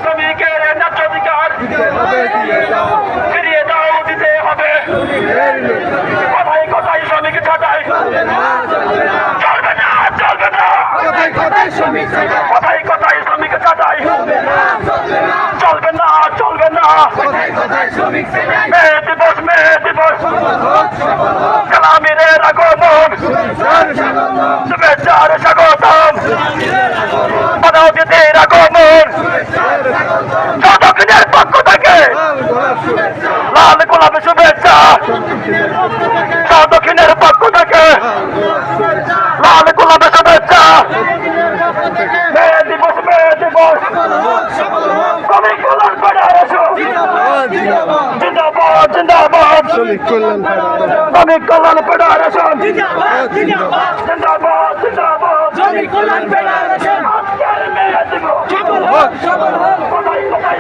শ্রমিকের ন্যায্যাধিকার ফিরিয়ে দাও, দিতে হবে। কোথায় কোথায় শ্রমিক ছাঁটাই চলবে না, চলবে না। কোথায় কোথায় শ্রমিক ছাঁটাই চলবে না, চলবে না। মে দিবস, মে দিবস, কালামিনের আগমন, শুভেচ্ছার স্বাগতম, মানবজাতির আগমন। দক্ষিণের পক্ষ থেকে লাল গোলাপের শুভেচ্ছা, দক্ষিণের পক্ষ থেকে লাল গোলাপের শুভেচ্ছা। মে দিবস, মে দিবস, শ্রমিক কল্যাণ ফেডারেশন জিন্দাবাদ, জিন্দাবাদ। শ্রমিক কল্যাণ ফেডারেশন জিন্দাবাদ, জিন্দাবাদ। শ্রমিক কল্যাণ ফেডারেশন আজকের মে দিবস সফল হোক, সফল হোক। কোথায় কোথায়